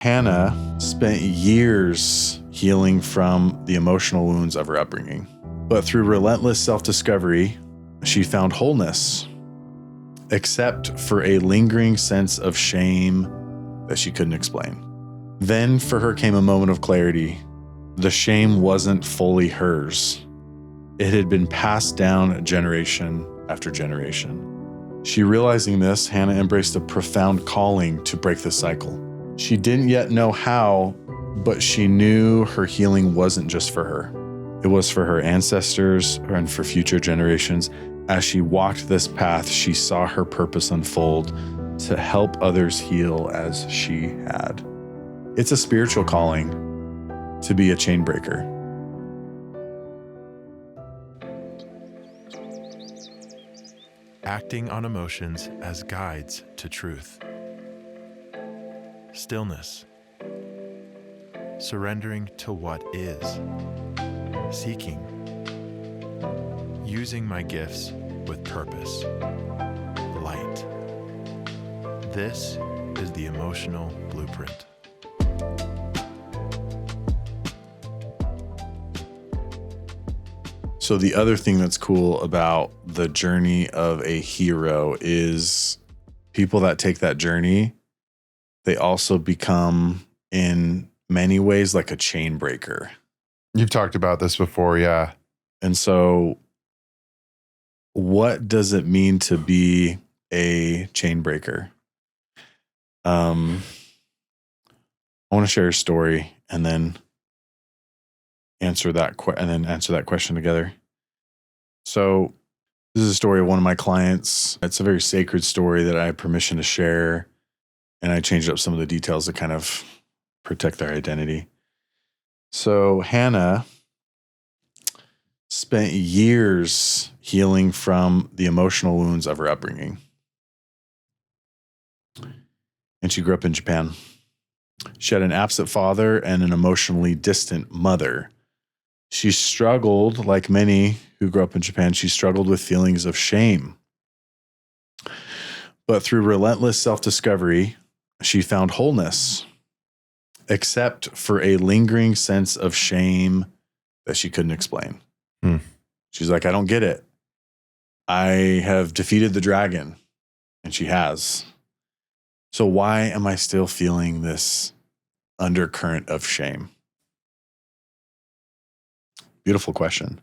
Hannah spent years healing from the emotional wounds of her upbringing. But through relentless self-discovery, she found wholeness, except for a lingering sense of shame that she couldn't explain. Then for her came a moment of clarity. The shame wasn't fully hers. It had been passed down generation after generation. She realizing this, Hannah embraced a profound calling to break the cycle. She didn't yet know how, but she knew her healing wasn't just for her. It was for her ancestors and for future generations. As she walked this path, she saw her purpose unfold to help others heal as she had. It's a spiritual calling to be a chain breaker. Acting on emotions as guides to truth. Stillness. Surrendering to what is. Seeking. Using my gifts with purpose. Light. This is the emotional blueprint. So the other thing that's cool about the journey of a hero is people that take that journey, they also become in many ways like a chain breaker. You've talked about this before, yeah. And so what does it mean to be a chain breaker? I want to share a story and then answer that question together. So this is a story of one of my clients. It's a very sacred story that I have permission to share, and I changed up some of the details to kind of protect their identity. So Hannah spent years healing from the emotional wounds of her upbringing. And she grew up in Japan. She had an absent father and an emotionally distant mother. She struggled, like many who grew up in Japan, she struggled with feelings of shame. But through relentless self-discovery, she found wholeness, except for a lingering sense of shame that she couldn't explain. She's like, I don't get it. I have defeated the dragon, and she has. So why am I still feeling this undercurrent of shame? Beautiful question.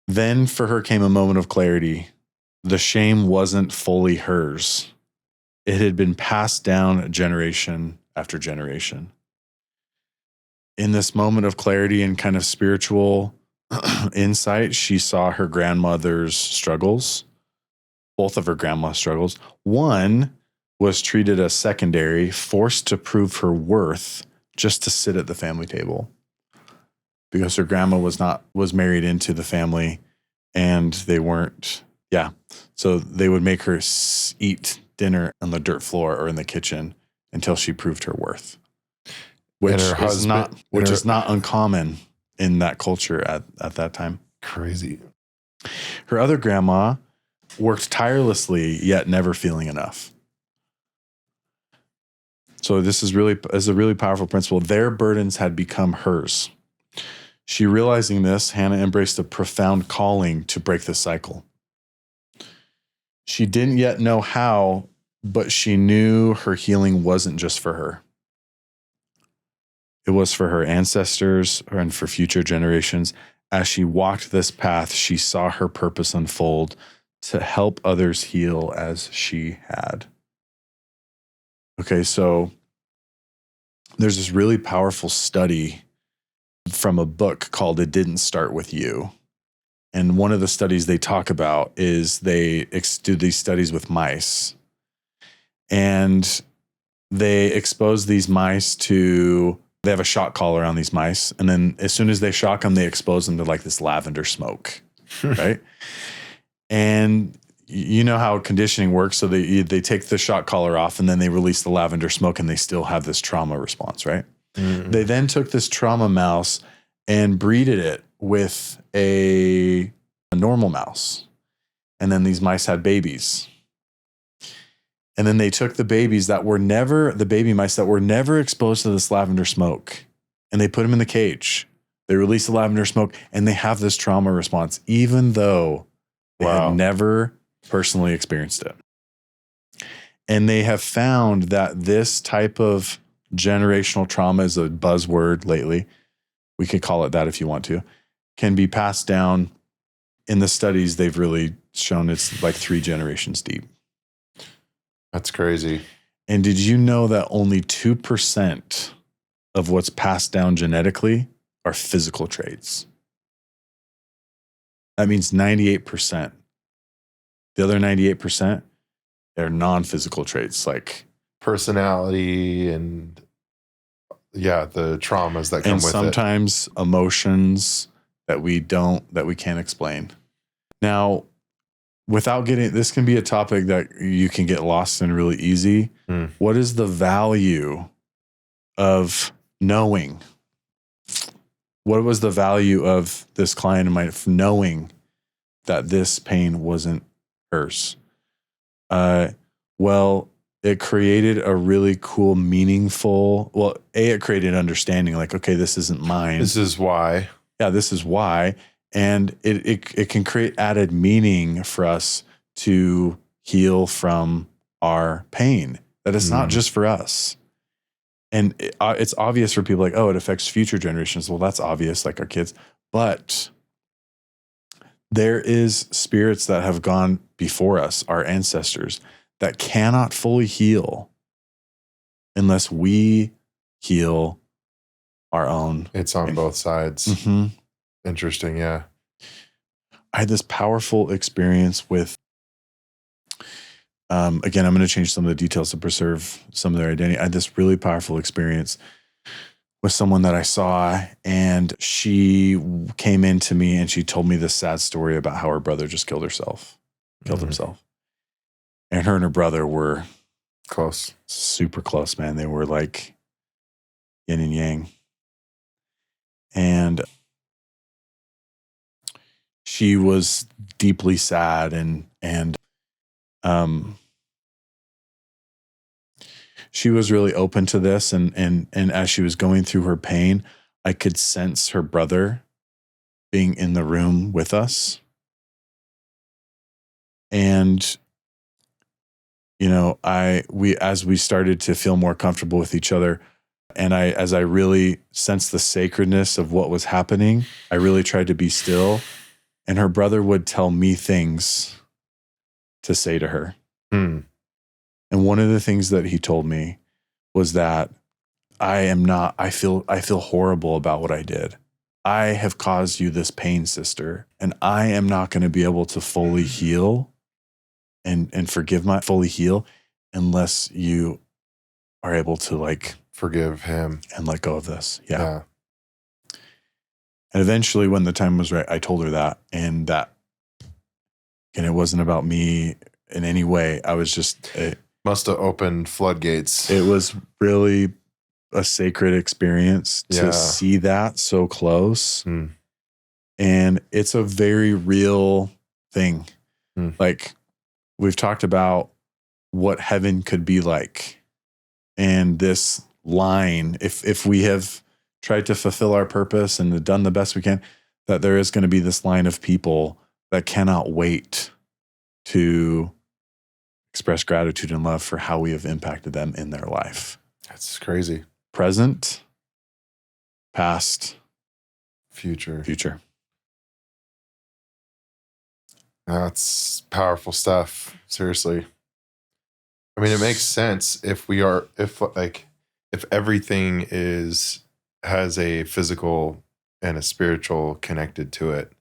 Then for her came a moment of clarity. The shame wasn't fully hers. It had been passed down generation after generation. In this moment of clarity and kind of spiritual insight, she saw her grandmother's struggles, both of her grandma's struggles. One was treated as secondary, forced to prove her worth just to sit at the family table, because her grandma was married into the family, and they weren't. Yeah. So they would make her eat dinner on the dirt floor or in the kitchen until she proved her worth, which is not uncommon in that culture at that time. Crazy. Her other grandma worked tirelessly, yet never feeling enough. So this is a really powerful principle. Their burdens had become hers. She realizing this, Hannah embraced a profound calling to break the cycle. She didn't yet know how, but she knew her healing wasn't just for her. It was for her ancestors and for future generations. As she walked this path, she saw her purpose unfold to help others heal as she had. Okay, so there's this really powerful study from a book called It Didn't Start With You. And one of the studies they talk about is they do these studies with mice. And they expose these mice to, they have a shock collar on these mice. And then as soon as they shock them, they expose them to like this lavender smoke, right? And you know how conditioning works. So they take the shock collar off and then they release the lavender smoke and they still have this trauma response, right? Mm-hmm. They then took this trauma mouse and breeded it with a normal mouse. And then these mice had babies. And then they took the baby mice that were never exposed to this lavender smoke, and they put them in the cage. They released the lavender smoke, and they have this trauma response, even though they had never personally experienced it. And they have found that this type of generational trauma is a buzzword lately. We could call it that if you want to, can be passed down. In the studies, they've really shown it's like 3 generations deep. That's crazy. And did you know that only 2% of what's passed down genetically are physical traits? That means 98%. The other 98% are non-physical traits like personality and the traumas that come with it. And sometimes emotions that we can't explain. Now, this can be a topic that you can get lost in really easy. What is the value of knowing? What was the value of this client of mine knowing that this pain wasn't hers? Well, it created a really cool, meaningful, it created understanding like, okay, this isn't mine. This is why. Yeah, this is why. And it can create added meaning for us to heal from our pain, that it's not just for us. And it's obvious for people like, oh, it affects future generations. Well, that's obvious, like our kids. But there is spirits that have gone before us, our ancestors, that cannot fully heal unless we heal our own. It's on both sides. Mm-hmm. Interesting, yeah. I had this powerful experience with, again, I'm going to change some of the details to preserve some of their identity. I had this really powerful experience with someone that I saw, and she came into me and she told me this sad story about how her brother just killed himself. And her brother were close, super close, man. They were like yin and yang. And she was deeply sad and she was really open to this. And as she was going through her pain, I could sense her brother being in the room with us. And, you know, as we started to feel more comfortable with each other, and as I really sensed the sacredness of what was happening, I really tried to be still. And her brother would tell me things to say to her. And one of the things that he told me was that I feel horrible about what I did. I have caused you this pain, sister, and I am not going to be able to fully heal and fully heal unless you are able to like forgive him and let go of this. Yeah. And eventually when the time was right, I told her that, and it wasn't about me in any way. I was just, must have opened floodgates. It was really a sacred experience to see that so close. And it's a very real thing. Like we've talked about what heaven could be like. And this line, if we have tried to fulfill our purpose and done the best we can, that there is going to be this line of people that cannot wait to express gratitude and love for how we have impacted them in their life. That's crazy. Present, past, future. That's powerful stuff. Seriously. I mean, it makes sense if everything has a physical and a spiritual connected to it.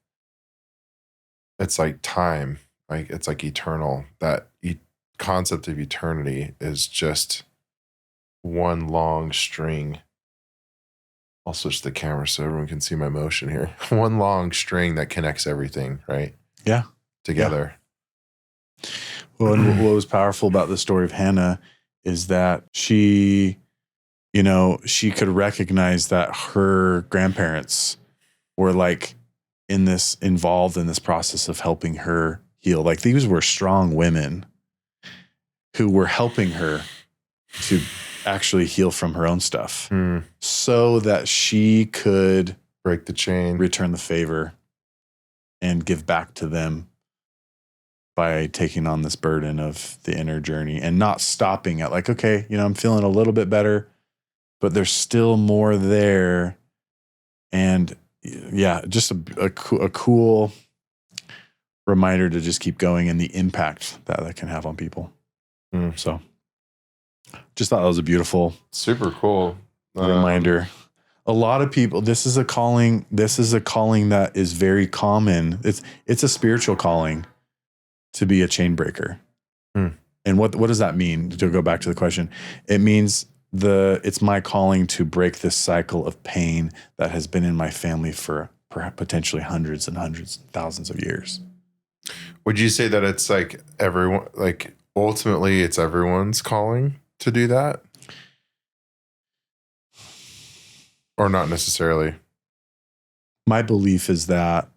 It's like time, like it's like eternal. That concept of eternity is just one long string. I'll switch the camera so everyone can see my motion here. One long string that connects everything, right? Yeah. Together. Yeah. Well, and what was powerful about the story of Hannah is that she could recognize that her grandparents were like involved in this process of helping her heal. Like these were strong women who were helping her to actually heal from her own stuff Hmm. so that she could Break the chain. return the favor and give back to them by taking on this burden of the inner journey and not stopping at like, okay, I'm feeling a little bit better, but there's still more there. And yeah, just a cool reminder to just keep going and the impact that can have on people. So just thought that was a beautiful Super cool reminder. A lot of people, this is a calling that is very common. It's a spiritual calling to be a chain breaker. And what does that mean? To go back to the question, it means it's my calling to break this cycle of pain that has been in my family for perhaps potentially hundreds and hundreds, thousands of years. Would you say that it's like everyone, like ultimately it's everyone's calling to do that? Or not necessarily? My belief is that,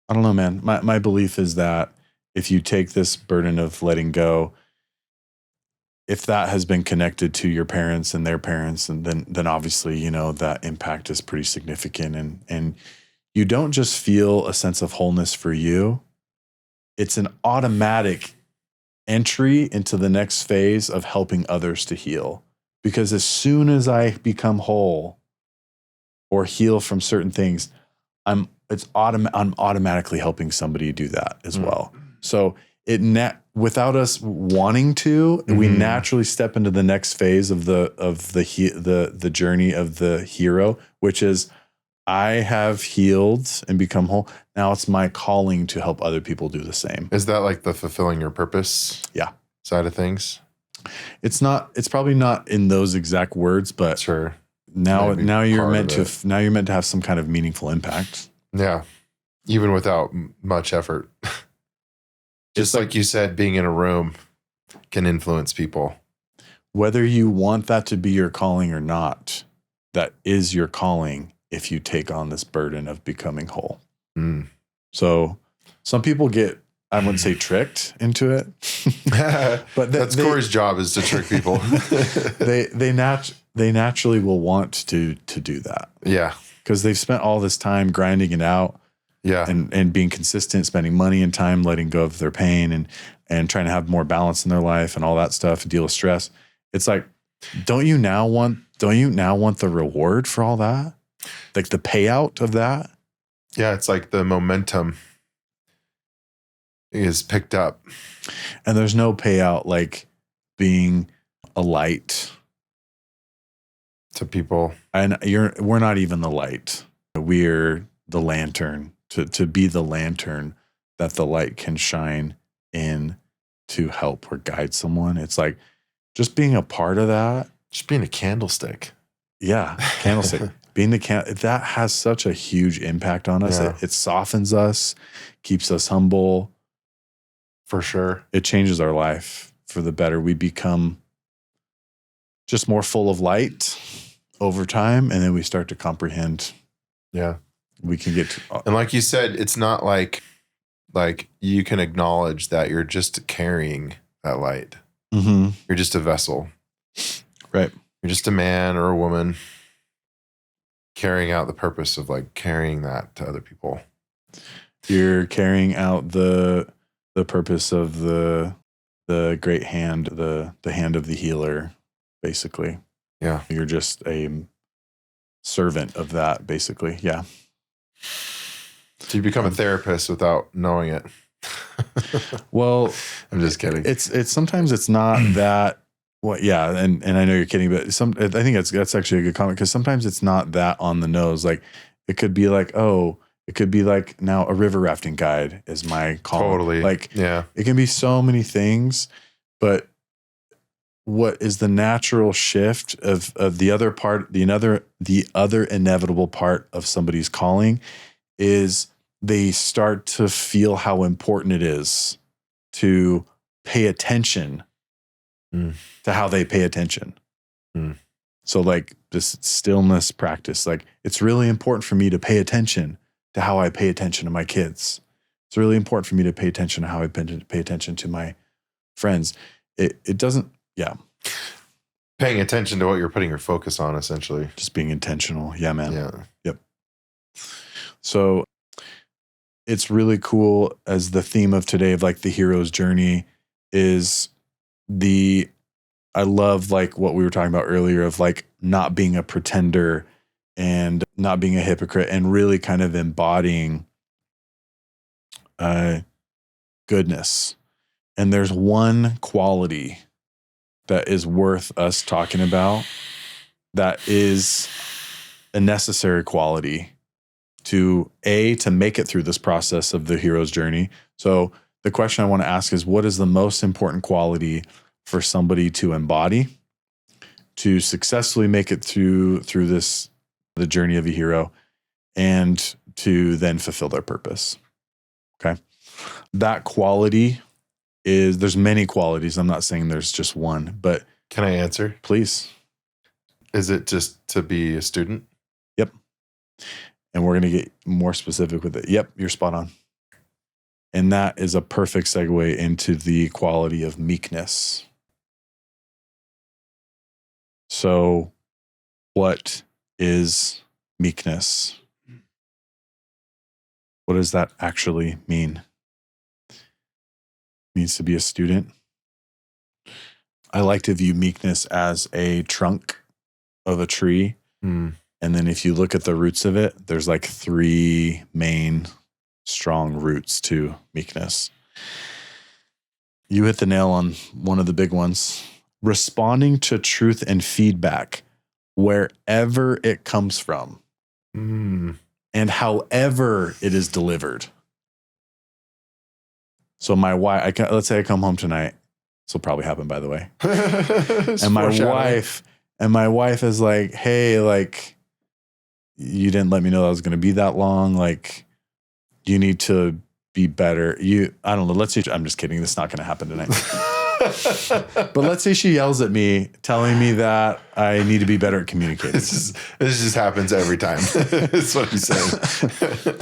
I don't know, man. My belief is that if you take this burden of letting go, if that has been connected to your parents and their parents, and then obviously, that impact is pretty significant. And you don't just feel a sense of wholeness for you. It's an automatic entry into the next phase of helping others to heal. Because as soon as I become whole or heal from certain things, I'm automatically helping somebody do that as well. So without us wanting to, we naturally step into the next phase of the journey of the hero, which is I have healed and become whole. Now it's my calling to help other people do the same. Is that like the fulfilling your purpose side of things? It's probably not in those exact words, but sure. Now you're meant to have some kind of meaningful impact. Yeah. Even without much effort. Just like you said, being in a room can influence people. Whether you want that to be your calling or not, that is your calling if you take on this burden of becoming whole. So some people get, I wouldn't say tricked into it, but that's Corey's job, is to trick people. they naturally will want to do that. Yeah. Because they've spent all this time grinding it out. Yeah. And being consistent, spending money and time, letting go of their pain and trying to have more balance in their life and all that stuff, and deal with stress. It's like, don't you now want the reward for all that? Like the payout of that? Yeah, it's like the momentum is picked up. And there's no payout like being a light to people. And we're not even the light. We're the lantern, to be the lantern that the light can shine in to help or guide someone. It's like just being a part of that. Just being a candlestick. Yeah, candlestick. Being that has such a huge impact on us. Yeah. It softens us, keeps us humble. For sure. It changes our life for the better. We become just more full of light over time, and then we start to comprehend. Yeah. We can get to, and like you said, it's not like you can acknowledge that you're just carrying that light. You're just a vessel. Right. You're just a man or a woman carrying out the purpose of like carrying that to other people. You're carrying out the purpose of the great hand, the hand of the healer, basically. Yeah. You're just a servant of that, basically. Yeah. So you become a therapist without knowing it. Well, I'm just kidding. It's sometimes it's not that. Well, yeah, and I know you're kidding, but I think that's actually a good comment, because sometimes it's not that on the nose. Like it could be like, now a river rafting guide is my call. Totally. Like, yeah, it can be so many things, but what is the natural shift of the other part, the other inevitable part of somebody's calling is they start to feel how important it is to pay attention to how they pay attention. So like this stillness practice, like it's really important for me to pay attention to how I pay attention to my kids. It's really important for me to pay attention to how I pay attention to my friends. It doesn't, yeah. Paying attention to what you're putting your focus on, essentially. Just being intentional. Yeah, man. Yeah. Yep. So it's really cool as the theme of today of like the hero's journey is I love like what we were talking about earlier of like not being a pretender and not being a hypocrite and really kind of embodying goodness. And there's one quality that is worth us talking about that is a necessary quality to make it through this process of the hero's journey. So the question I want to ask is, what is the most important quality for somebody to embody to successfully make it through the journey of a hero and to then fulfill their purpose? Okay. That quality there's many qualities. I'm not saying there's just one, but Can I answer? please. Is it just to be a student? Yep. And we're going to get more specific with it. Yep, you're spot on. And that is a perfect segue into the quality of meekness. So, what is meekness? What does that actually mean? It means to be a student. I like to view meekness as a trunk of a tree. Mm. And then if you look at the roots of it, there's like 3 main strong roots to meekness. You hit the nail on one of the big ones. Responding to truth and feedback wherever it comes from and however it is delivered. So my wife, let's say I come home tonight. This will probably happen, by the way. And my wife is like, hey, like, you didn't let me know that was going to be that long. Like, you need to be better. I don't know. Let's see. I'm just kidding. This is not going to happen tonight. But let's say she yells at me, telling me that I need to be better at communicating. This just happens every time. That's what he's saying.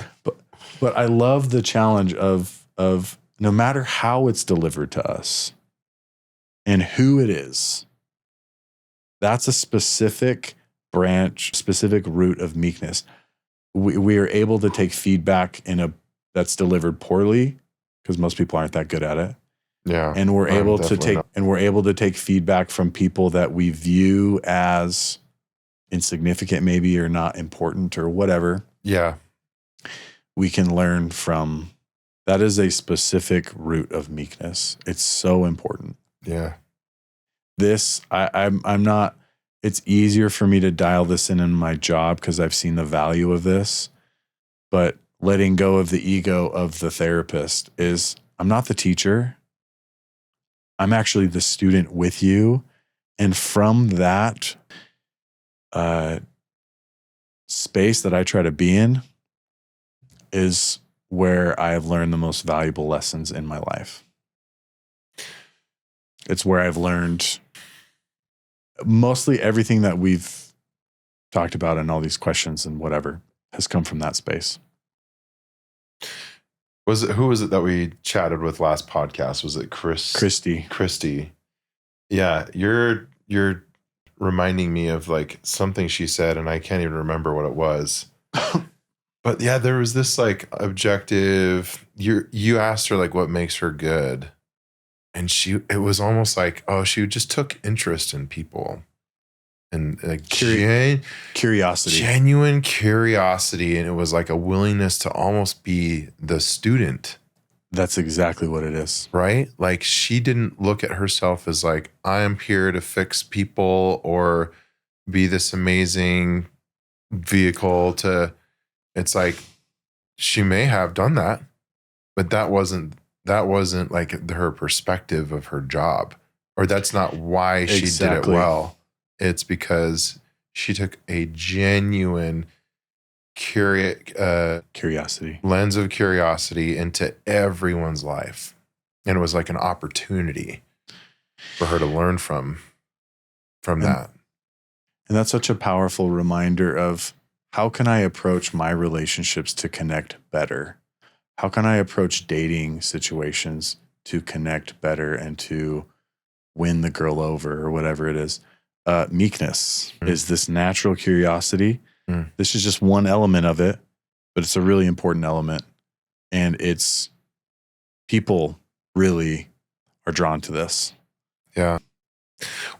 But I love the challenge of no matter how it's delivered to us and who it is, that's a specific branch, specific root of meekness. We are able to take feedback that's delivered poorly because most people aren't that good at it. Yeah. And we're able to take feedback from people that we view as insignificant maybe or not important or whatever. Yeah. We can learn from. That is a specific root of meekness. It's so important. Yeah. I'm not, it's easier for me to dial this in my job because I've seen the value of this, but letting go of the ego of the therapist is, I'm not the teacher. I'm actually the student with you. And from that space that I try to be in is where I have learned the most valuable lessons in my life. It's where I've learned mostly everything that we've talked about and all these questions and whatever has come from that space. Who was it that we chatted with last podcast? Was it Christy? Yeah, you're reminding me of like something she said, and I can't even remember what it was. But yeah, there was this like objective. You asked her like what makes her good, and it was almost like, oh, she just took interest in people. And like curiosity, genuine curiosity. And it was like a willingness to almost be the student. That's exactly what it is. Right? Like she didn't look at herself as like, I am here to fix people or be this amazing vehicle to, it's like, she may have done that, but that wasn't like her perspective of her job, or that's not why she did it well. It's because she took a genuine curiosity lens of curiosity into everyone's life. And it was like an opportunity for her to learn from that. And that's such a powerful reminder of how can I approach my relationships to connect better? How can I approach dating situations to connect better and to win the girl over or whatever it is. Meekness is this natural curiosity. This is just one element of it, but it's a really important element. And it's people really are drawn to this. Yeah.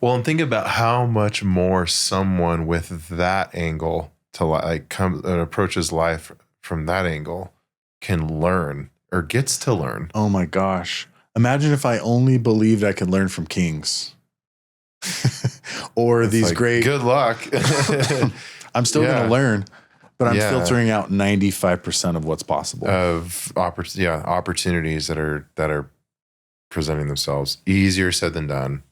Well, and think about how much more someone with that angle to like come and approaches life from that angle can learn or gets to learn. Oh my gosh. Imagine if I only believed I could learn from kings. Or It's these like, great. good luck. I'm still Yeah. going to learn, but I'm Yeah. filtering out 95% of what's possible. Of opportunities that are presenting themselves. Easier said than done.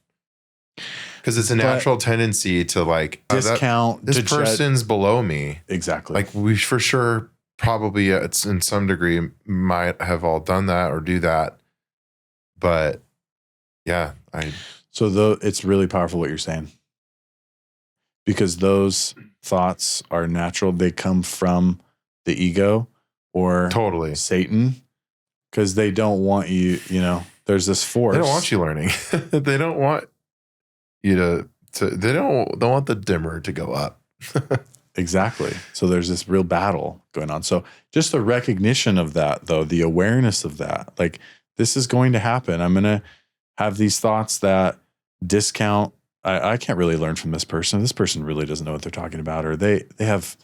Because it's a natural tendency to like discount this to person's below me. Exactly. Like we for sure probably it's in some degree might have all done that or do that. But yeah, So it's really powerful what you're saying. Because those thoughts are natural. They come from the ego or totally Satan. Because they don't want you, there's this force. They don't want you learning. They don't want you they don't want the dimmer to go up. Exactly. So there's this real battle going on. So just the recognition of that, though, the awareness of that, like this is going to happen. I'm going to have these thoughts that discount. I can't really learn from this person. This person really doesn't know what they're talking about, or they have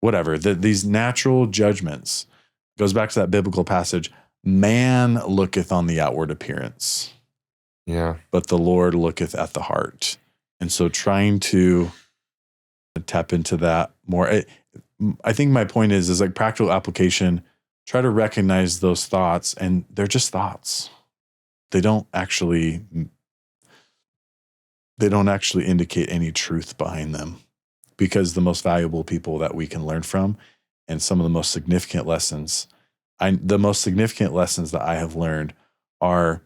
whatever. These natural judgments goes back to that biblical passage. Man looketh on the outward appearance. Yeah. But the Lord looketh at the heart. And so trying to tap into that more. I think my point is like practical application, try to recognize those thoughts, and they're just thoughts. They don't actually indicate any truth behind them, because the most valuable people that we can learn from and some of the most significant lessons, the most significant lessons that I have learned are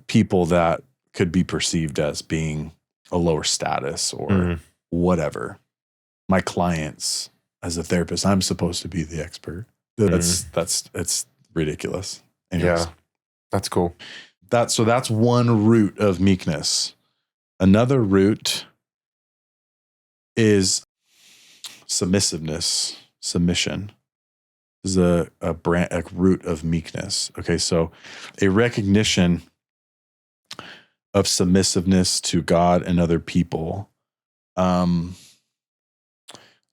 people that could be perceived as being a lower status or whatever. My clients, as a therapist, I'm supposed to be the expert. It's ridiculous. Anyways. Yeah. That's cool. So that's one root of meekness. Another root is submissiveness. Submission is a root of meekness. Okay, so a recognition of submissiveness to God and other people.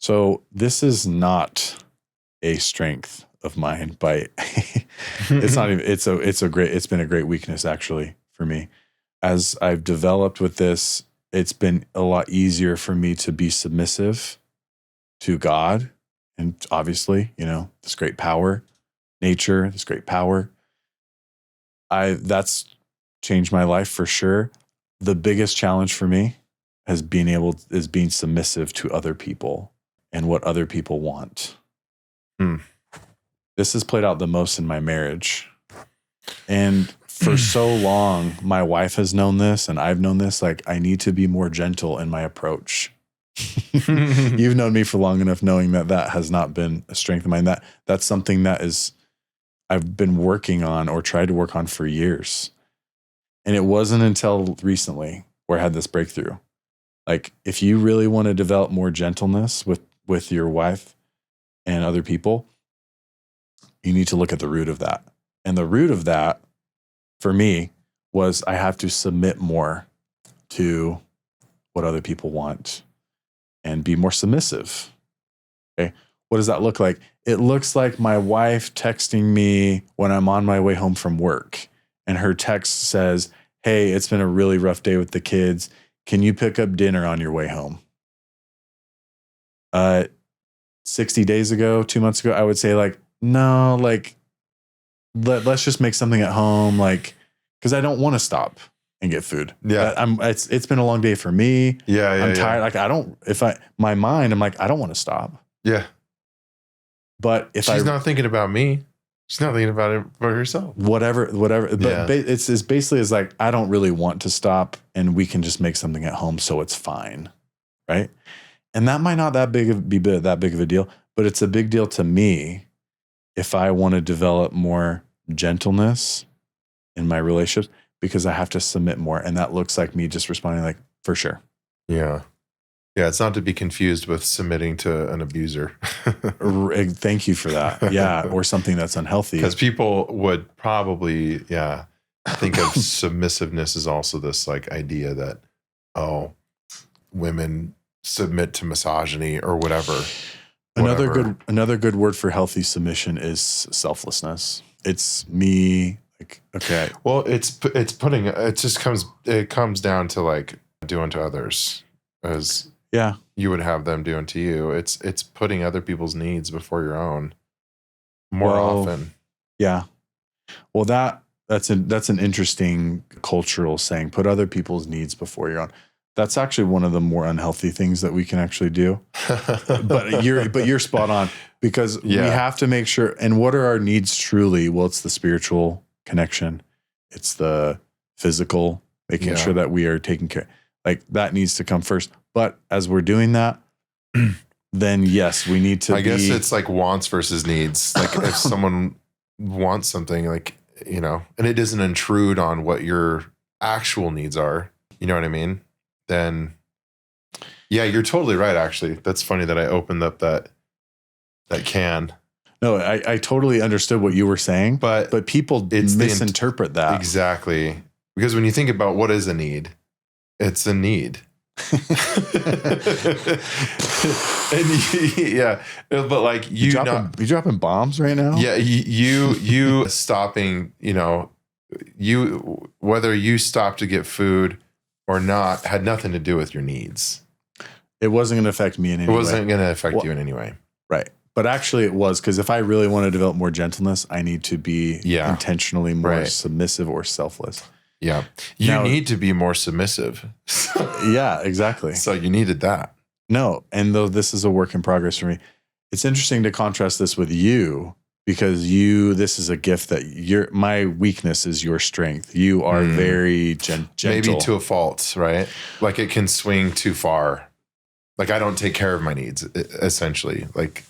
So this is not a strength of mine, it's not even, it's been a great weakness actually for me. As I've developed with this, it's been a lot easier for me to be submissive to God. And obviously, this great power, nature, this great power. That's changed my life for sure. The biggest challenge for me is being submissive to other people and what other people want. This has played out the most in my marriage. And for so long, my wife has known this and I've known this, like I need to be more gentle in my approach. You've known me for long enough knowing that has not been a strength of mine. That's something I've been working on or tried to work on for years. And it wasn't until recently where I had this breakthrough. Like if you really want to develop more gentleness with your wife and other people, you need to look at the root of that. And the root of that for me was I have to submit more to what other people want and be more submissive. Okay. What does that look like? It looks like my wife texting me when I'm on my way home from work, and her text says, "Hey, it's been a really rough day with the kids. Can you pick up dinner on your way home?" 60 days ago, 2 months ago, I would say like, no, like let's just make something at home, like, because I don't want to stop and get food. Yeah. It's been a long day for me. Yeah. I'm tired. Like my mind, I'm like, I don't want to stop. Yeah. But if she's not thinking about me, she's not thinking about it for herself. Whatever. But Yeah. It's basically is like, I don't really want to stop and we can just make something at home. So it's fine. Right. And that might not be that big of a deal, but it's a big deal to me if I want to develop more gentleness in my relationships because I have to submit more. And that looks like me just responding like, for sure. Yeah. Yeah. It's not to be confused with submitting to an abuser. Thank you for that. Yeah. Or something that's unhealthy. Because people would probably, think of submissiveness as also this like idea that, oh, women submit to misogyny or whatever. Another good word for healthy submission is selflessness. It's me like, okay. Well, it comes down to like do unto others as you would have them do unto you. It's putting other people's needs before your own more often. Yeah. Well, that's an interesting cultural saying, put other people's needs before your own. That's actually one of the more unhealthy things that we can actually do. But you're spot on because we have to make sure. And what are our needs truly? Well, it's the spiritual connection. It's the physical, making sure that we are taking care. Like that needs to come first. But as we're doing that, then yes, we need to. I guess it's like wants versus needs. Like if someone wants something, like, and it doesn't intrude on what your actual needs are. You know what I mean? Then you're totally right. Actually, that's funny that I opened up that can. No, I totally understood what you were saying, but people misinterpret that. Exactly. Because when you think about what is a need, it's a need. But like you dropping bombs right now? Yeah, you stopping, whether you stop to get food or not had nothing to do with your needs. It wasn't going to affect me in any way. It wasn't going to affect you in any way. Right. But actually it was, because if I really want to develop more gentleness, I need to be intentionally more submissive or selfless. Yeah. You need to be more submissive. Yeah, exactly. So you needed that. No. And though this is a work in progress for me, it's interesting to contrast this with you, because this is a gift that my weakness is your strength. You are very gentle. Maybe to a fault, right? Like it can swing too far. Like I don't take care of my needs, essentially. Like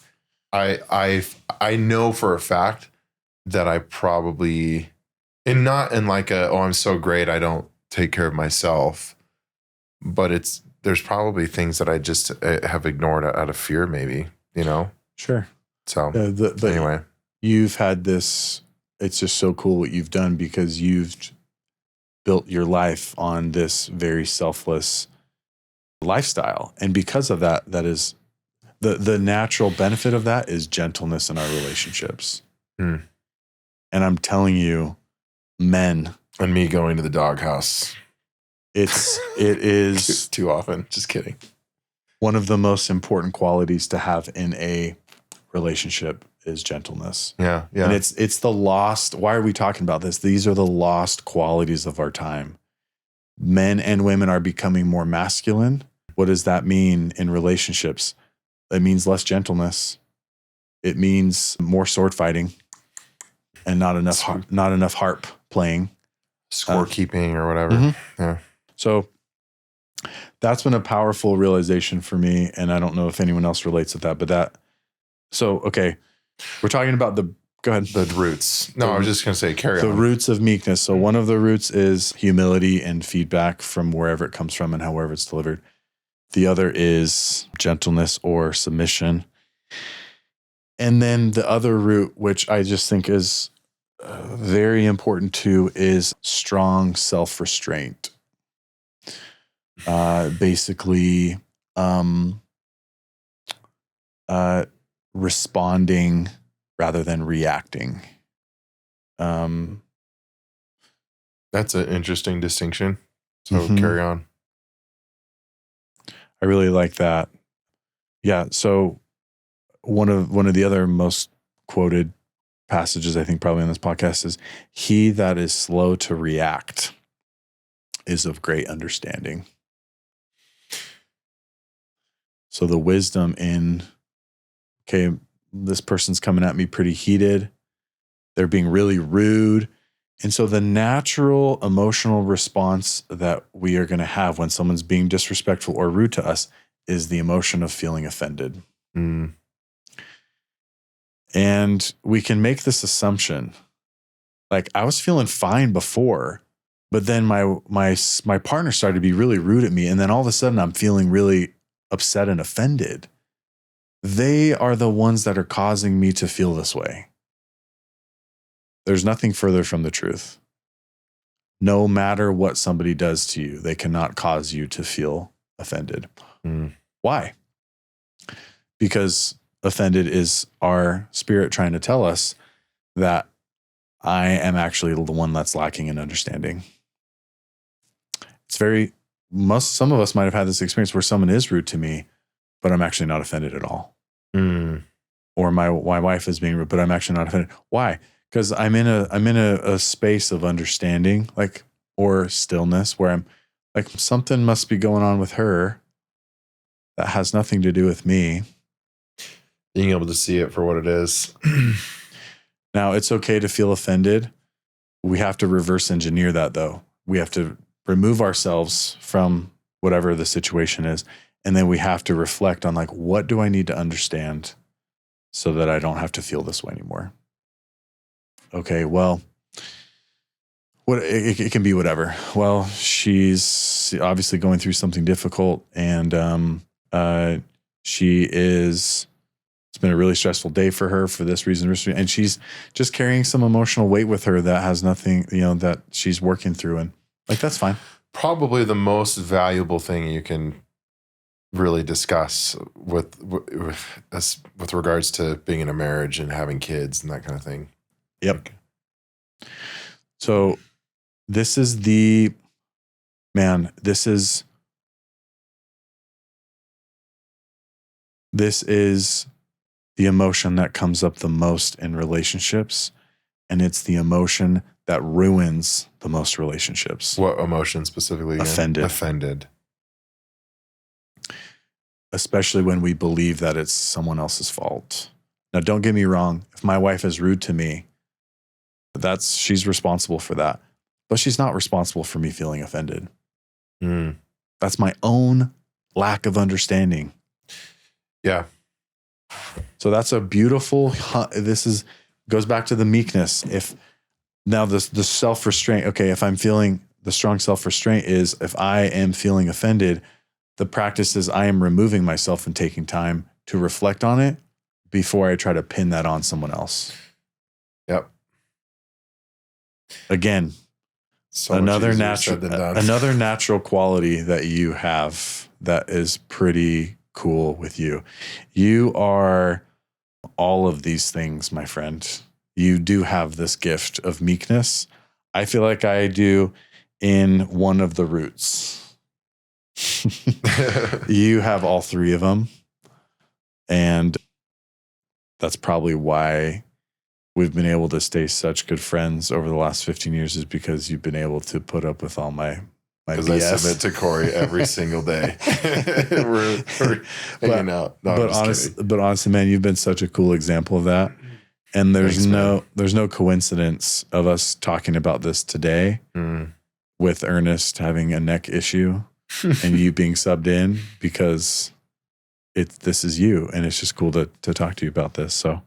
I know for a fact that I probably, and not in like I'm so great I don't take care of myself, but there's probably things that I just have ignored out of fear, maybe, Sure. So anyway, you've had this, it's just so cool what you've done, because you've built your life on this very selfless lifestyle. And because of that, that is the natural benefit of that is gentleness in our relationships. And I'm telling you, men. And me going to the doghouse. It is too often. Just kidding. One of the most important qualities to have in a relationship is gentleness. Yeah. Yeah. And it's the lost. Why are we talking about this? These are the lost qualities of our time. Men and women are becoming more masculine. What does that mean in relationships? It means less gentleness. It means more sword fighting and not enough harp playing. Scorekeeping or whatever. Yeah. So that's been a powerful realization for me. And I don't know if anyone else relates with that, okay. We're talking about go ahead. The roots. No, I was just going to say, carry on. The roots of meekness. So one of the roots is humility and feedback from wherever it comes from and however it's delivered. The other is gentleness or submission. And then the other root, which I just think is very important too, is strong self-restraint. Basically, responding rather than reacting. That's an interesting distinction. So carry on. I really like that. Yeah. So one of the other most quoted passages, I think probably on this podcast, is he that is slow to react is of great understanding. So the wisdom in, okay, this person's coming at me pretty heated. They're being really rude. And so the natural emotional response that we are going to have when someone's being disrespectful or rude to us is the emotion of feeling offended. And we can make this assumption, Like I was feeling fine before, but then my partner started to be really rude at me. And then all of a sudden I'm feeling really upset and offended. They are the ones that are causing me to feel this way. There's nothing further from the truth. No matter what somebody does to you, they cannot cause you to feel offended. Why? Because offended is our spirit trying to tell us that I am actually the one that's lacking in understanding. It's some of us might have had this experience where someone is rude to me, but I'm actually not offended at all. Or my wife is being rude, but I'm actually not offended. Why? Because I'm in a space of understanding, like, or stillness, where I'm like, something must be going on with her that has nothing to do with me. Being able to see it for what it is. Now, it's okay to feel offended. We have to reverse engineer that, though. We have to remove ourselves from whatever the situation is. And then we have to reflect on, like, what do I need to understand so that I don't have to feel this way anymore? Okay, well, it can be whatever. Well, she's obviously going through something difficult, and it's been a really stressful day for her for this reason, and she's just carrying some emotional weight with her that has nothing, that she's working through, and like, that's fine. Probably the most valuable thing you can really discuss with regards to being in a marriage and having kids and that kind of thing. Yep. So this is the emotion that comes up the most in relationships, and it's the emotion that ruins the most relationships. What emotion specifically? Again? Offended. Especially when we believe that it's someone else's fault. Now, don't get me wrong. If my wife is rude to me, she's responsible for that, but she's not responsible for me feeling offended. That's my own lack of understanding. Yeah. So that's a beautiful, goes back to the meekness. Now the self-restraint, okay, if I'm feeling the strong self-restraint is if I am feeling offended, the practice is I am removing myself and taking time to reflect on it before I try to pin that on someone else. Yep. Again, so another natural quality that you have that is pretty cool with you. You are all of these things, my friend. You do have this gift of meekness. I feel like I do in one of the roots. You have all three of them. And that's probably why we've been able to stay such good friends over the last 15 years, is because you've been able to put up with all my BS. Because I submit to Corey every single day. we're hanging out. No, but honestly, man, you've been such a cool example of that. And there's no coincidence of us talking about this today with Ernest having a neck issue and you being subbed in, because this is you, and it's just cool to talk to you about this. So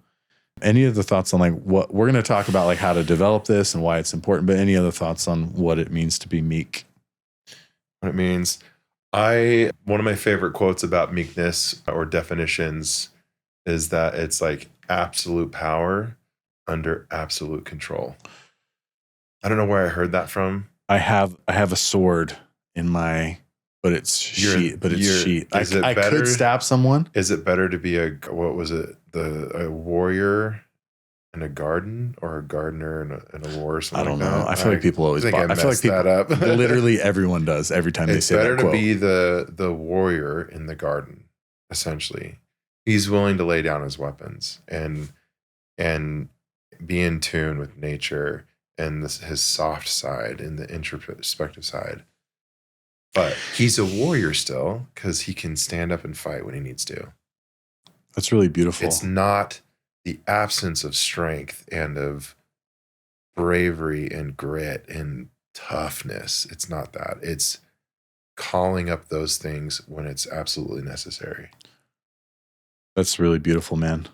any other thoughts on, like, what we're going to talk about, like how to develop this and why it's important, but any other thoughts on what it means to be meek? What it means. One of my favorite quotes about meekness, or definitions, is that it's like absolute power under absolute control. I don't know where I heard that from. I have a sword in my, but it's sheet. I could stab someone. Is it better to be a warrior in a garden, or a gardener in a war, or something? I don't know. Like that? I feel like people always. I feel like that up. Literally everyone does every time they say that quote. It's better to be the warrior in the garden. Essentially, he's willing to lay down his weapons and be in tune with nature and his soft side and the introspective side. But he's a warrior still, because he can stand up and fight when he needs to. That's really beautiful. It's not the absence of strength and of bravery and grit and toughness. It's not that. It's calling up those things when it's absolutely necessary. That's really beautiful, man.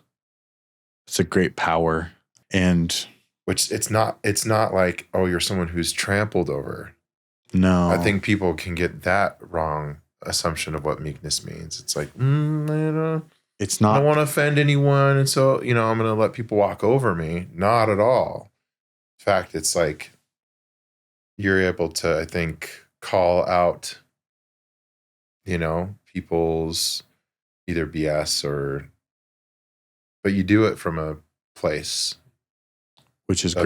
It's a great power. And which it's not like, oh, you're someone who's trampled over. No. I think people can get that wrong assumption of what meekness means. It's like, it's I not. don't want to offend anyone. And so, I'm going to let people walk over me. Not at all. In fact, it's like you're able to, I think, call out, people's either BS but you do it from a place which is of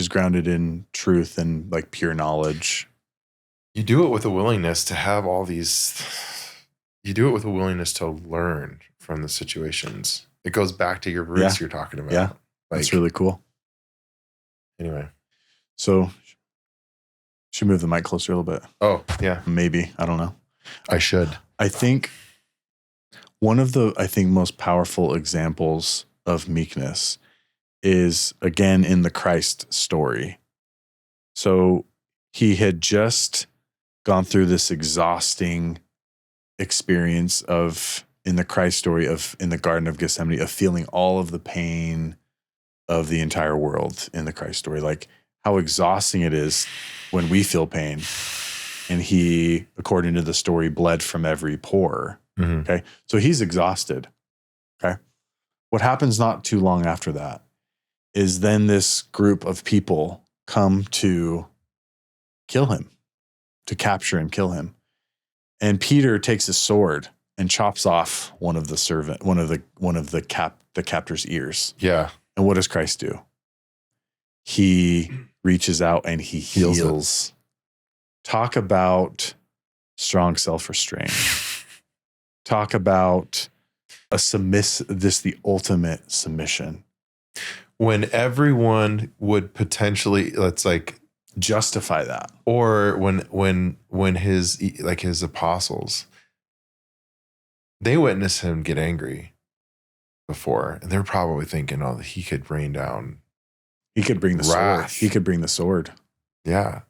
grounded in truth and like pure knowledge. You do it with a willingness to have all these. You do it with a willingness to learn from the situations. It goes back to your roots you're talking about. Yeah, that's really cool. Anyway, so should move the mic closer a little bit. Oh yeah, maybe, I don't know. I should. I think one of the most powerful examples of meekness is again in the Christ story. So he had just gone through this exhausting experience in the Christ story in the Garden of Gethsemane, of feeling all of the pain of the entire world in the Christ story, like how exhausting it is when we feel pain. And he, according to the story, bled from every pore. Mm-hmm. Okay. So he's exhausted. Okay. What happens not too long after that is then this group of people come to kill him, to capture and kill him. And Peter takes a sword and chops off one of the captor's ears. Yeah. And what does Christ do? He reaches out and he heals. Talk about strong self-restraint. Talk about the ultimate submission. When everyone would potentially, let's like justify that, or when his apostles, they witnessed him get angry before, and they're probably thinking, oh, he could rain down. He could bring the wrath. sword. He could bring the sword. Yeah.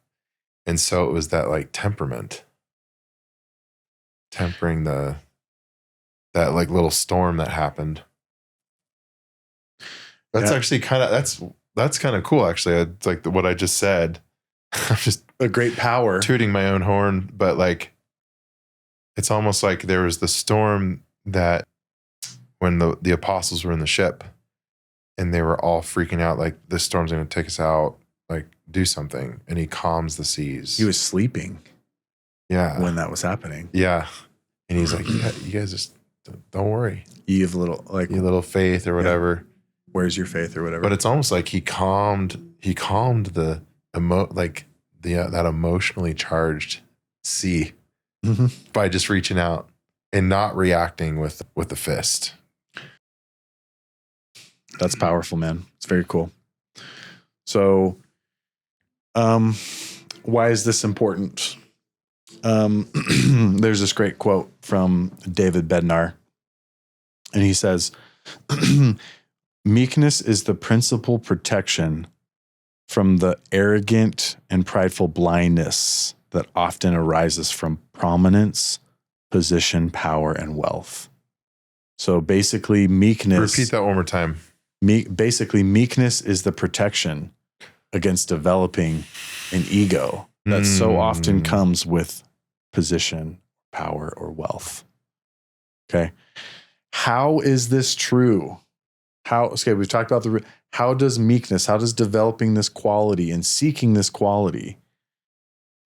And so it was that like tempering that like little storm that happened. That's actually that's kind of cool. Actually, it's like what I just said. I'm just a great power, tooting my own horn, but like, it's almost like there was the storm that when the apostles were in the ship and they were all freaking out, like this storm's going to take us out, like do something. And he calms the seas. He was sleeping. Yeah. When that was happening. Yeah. And he's like, you guys just don't worry. You have little faith or whatever. Yeah. Where's your faith or whatever. But it's almost like he calmed that emotionally charged sea by just reaching out and not reacting with the fist. That's powerful, man. It's very cool. So, why is this important? There's this great quote from David Bednar, and he says, meekness is the principal protection from the arrogant and prideful blindness that often arises from prominence, position, power, and wealth. So basically, meekness... Repeat that one more time. Basically, meekness is the protection against developing an ego that so often comes with position, power, or wealth. Okay. How is this true? We've talked about how does meekness, how does developing this quality and seeking this quality,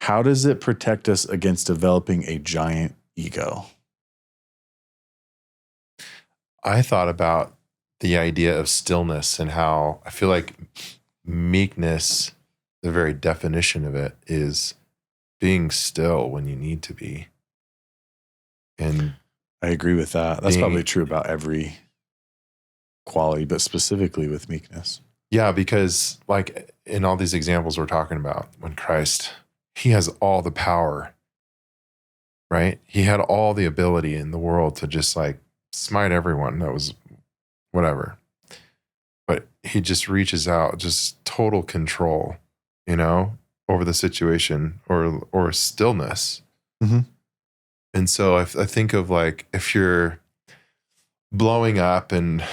how does it protect us against developing a giant ego? I thought about the idea of stillness and how I feel like meekness, the very definition of it is being still when you need to be. And I agree with that. That's probably true about every quality, but specifically with meekness. Yeah, because like in all these examples we're talking about, when Christ, he has all the power, right? He had all the ability in the world to just like smite everyone that was whatever. But he just reaches out, just total control, over the situation or stillness. Mm-hmm. And so I think of like, if you're blowing up and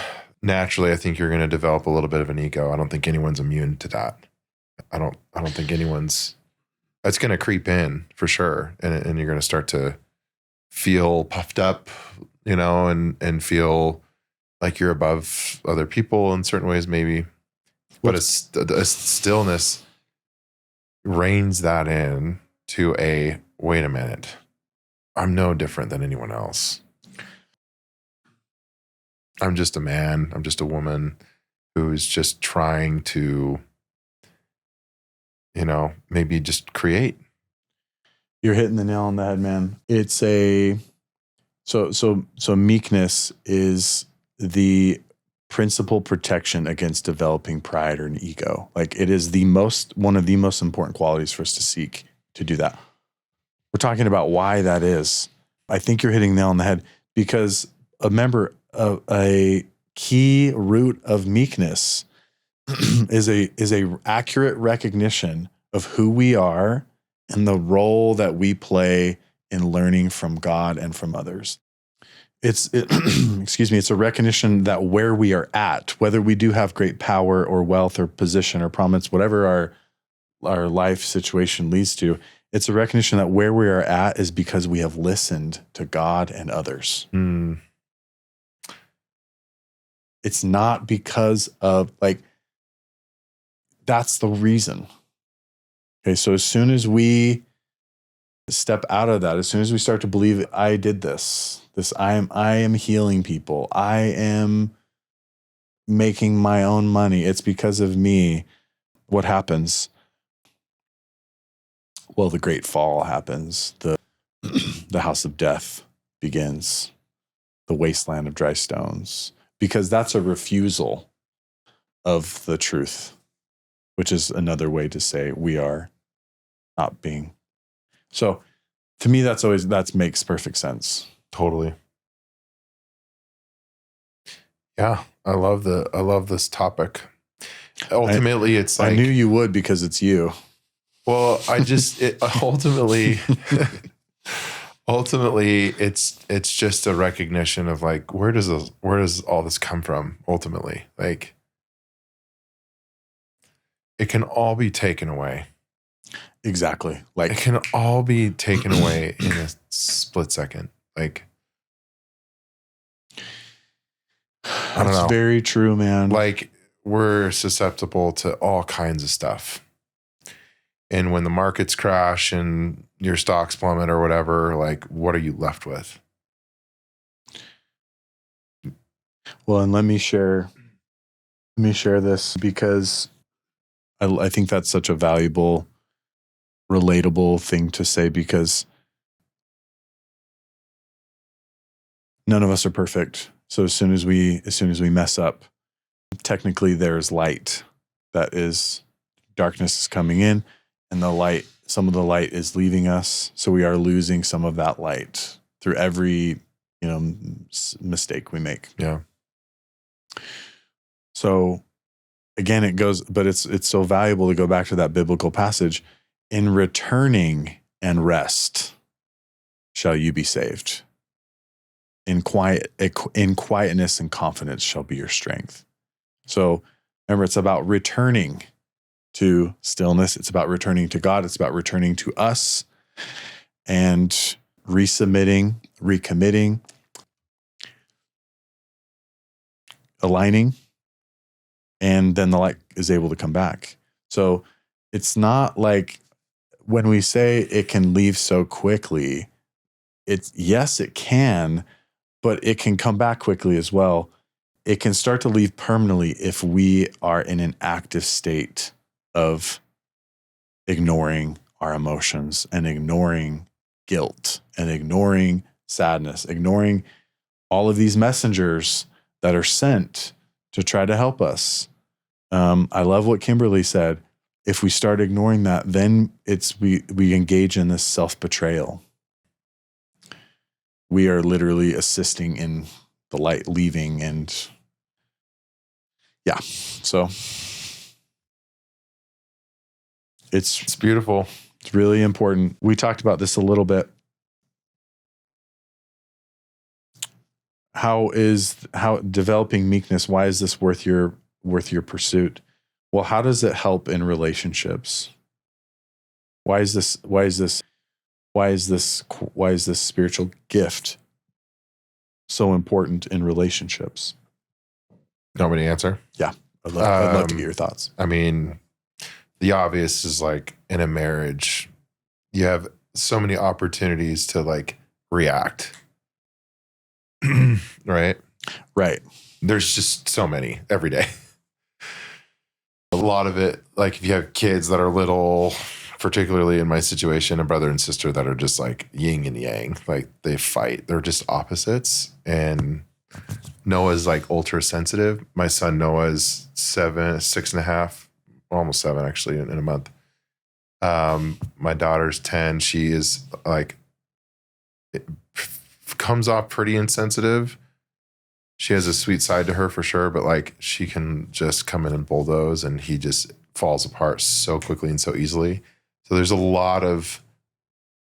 naturally, I think you're going to develop a little bit of an ego. I don't think anyone's immune to that. I don't think anyone's, that's going to creep in for sure. And you're going to start to feel puffed up, and feel like you're above other people in certain ways, maybe. But a stillness reins that in to wait a minute. I'm no different than anyone else. I'm just a man. I'm just a woman who's just trying to, maybe just create. You're hitting the nail on the head, man. It's so meekness is the principal protection against developing pride or an ego. Like, it is one of the most important qualities for us to seek to do that. We're talking about why that is. I think you're hitting the nail on the head, because a key root of meekness is a accurate recognition of who we are and the role that we play in learning from God and from others. It's a recognition that where we are at, whether we do have great power or wealth or position or prominence, whatever our life situation leads to, it's a recognition that where we are at is because we have listened to God and others. Mm. It's not because of, that's the reason. Okay, so as soon as we step out of that, as soon as we start to believe I did this, I am healing people, I am making my own money, it's because of me, what happens? Well, the great fall happens. The house of death begins. The wasteland of dry stones. Because that's a refusal of the truth, which is another way to say we are not being. So to me, that makes perfect sense. Totally. Yeah, I love this topic. Ultimately, it's like, I knew you would, because it's you. Well, ultimately, it's just a recognition of, like, where does all this come from? Ultimately, like, it can all be taken away. Exactly. It can all be taken away in a split second. Like, I don't know. That's very true, man. Like, we're susceptible to all kinds of stuff. And when the markets crash and your stocks plummet or whatever, like, what are you left with? Well, and let me share this, because I think that's such a valuable, relatable thing to say, because none of us are perfect. So as soon as we mess up, technically there's light, darkness is coming in, and some of the light is leaving us. So we are losing some of that light through every, mistake we make. Yeah. So again, it's so valuable to go back to that biblical passage. In returning and rest shall you be saved. In quietness and confidence shall be your strength. So remember, it's about returning to stillness. It's about returning to God. It's about returning to us and resubmitting, recommitting, aligning, and then the light is able to come back. So it's not like when we say it can leave so quickly, yes, it can, but it can come back quickly as well. It can start to leave permanently if we are in an active state of ignoring our emotions and ignoring guilt and ignoring sadness, ignoring all of these messengers that are sent to try to help us. I love what Kimberly said. If we start ignoring that, then we engage in this self-betrayal. We are literally assisting in the light leaving, and yeah. So it's beautiful. It's really important. We talked about this a little bit. how developing meekness, why is this worth your pursuit? Well, how does it help in relationships? Why is this spiritual gift so important in relationships? You want me to answer? Yeah. I'd love to get your thoughts. I mean, the obvious is like in a marriage, you have so many opportunities to like react. Right? Right. There's just so many every day. A lot of it, like if you have kids that are little, particularly in my situation, a brother and sister that are just like yin and yang, like they fight. They're just opposites. And Noah's like ultra sensitive. My son Noah's 6.5, almost 7 actually in a month. My daughter's 10. She is like, it comes off pretty insensitive. She has a sweet side to her for sure, but like she can just come in and bulldoze, and he just falls apart so quickly and so easily. So there's a lot of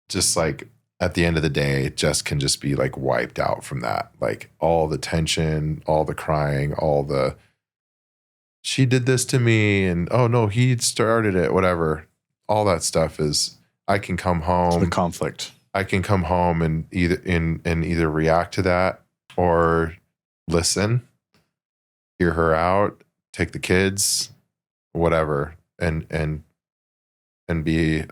just like at the end of the day, Jess can just be like wiped out from that. Like all the tension, all the crying, all the, she did this to me and oh no, he started it, whatever. All that stuff is, I can come home. The conflict. I can come home and either react to that or listen, hear her out, take the kids, whatever, and be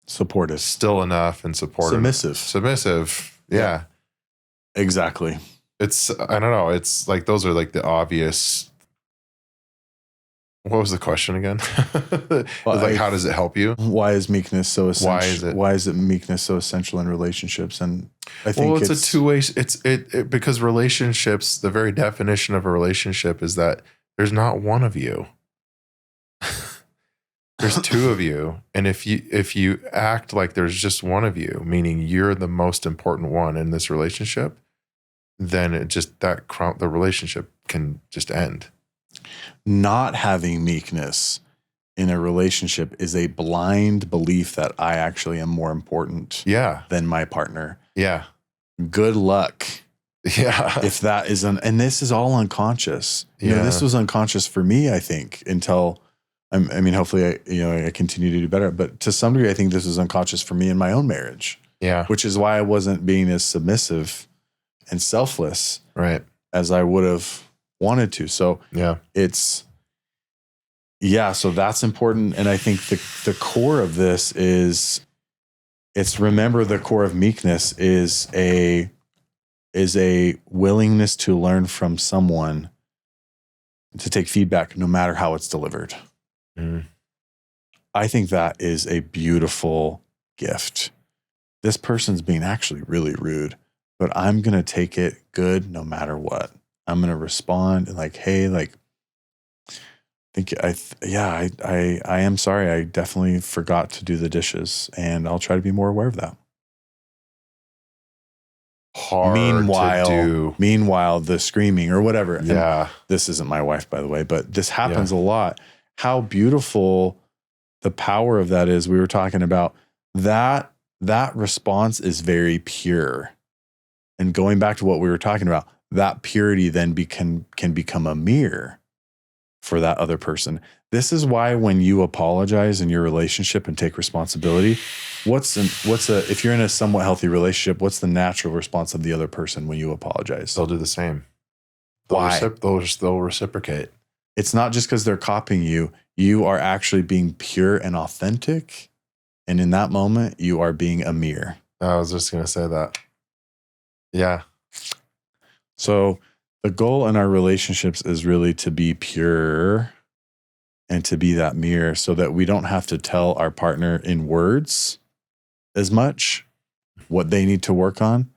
supportive, still enough and supportive, submissive. Yeah, exactly. It's, I don't know. It's like, those are like the obvious. What was the question again? Well, like, how does it help you? Why is meekness so essential? Why is it meekness so essential in relationships? And I think it's a two-way. It because relationships, the very definition of a relationship is that there's not one of you. There's two of you, and if you act like there's just one of you, meaning you're the most important one in this relationship, then it just the relationship can just end. Not having meekness in a relationship is a blind belief that I actually am more important than my partner. Yeah. Good luck. Yeah. If that is and this is all unconscious. You know, this was unconscious for me, I think, until I mean, hopefully I continue to do better. But to some degree, I think this was unconscious for me in my own marriage. Yeah. Which is why I wasn't being as submissive and selfless as I would have wanted to. So so that's important. And I think the core of this is remember the core of meekness is a willingness to learn from someone, to take feedback no matter how it's delivered. I think that is a beautiful gift. This person's being actually really rude, but I'm going to take it good no matter what. I'm going to respond and like, hey, like, I am sorry. I definitely forgot to do the dishes, and I'll try to be more aware of that. Meanwhile, the screaming or whatever. Yeah. And this isn't my wife, by the way, but this happens a lot. How beautiful the power of that is. We were talking about that response is very pure. And going back to what we were talking about, that purity then can become a mirror for that other person. This is why when you apologize in your relationship and take responsibility, if you're in a somewhat healthy relationship, what's the natural response of the other person when you apologize? They'll do the same. Why? They'll reciprocate. It's not just because they're copying you. You are actually being pure and authentic. And in that moment, you are being a mirror. I was just going to say that. Yeah. So the goal in our relationships is really to be pure and to be that mirror, so that we don't have to tell our partner in words as much what they need to work on.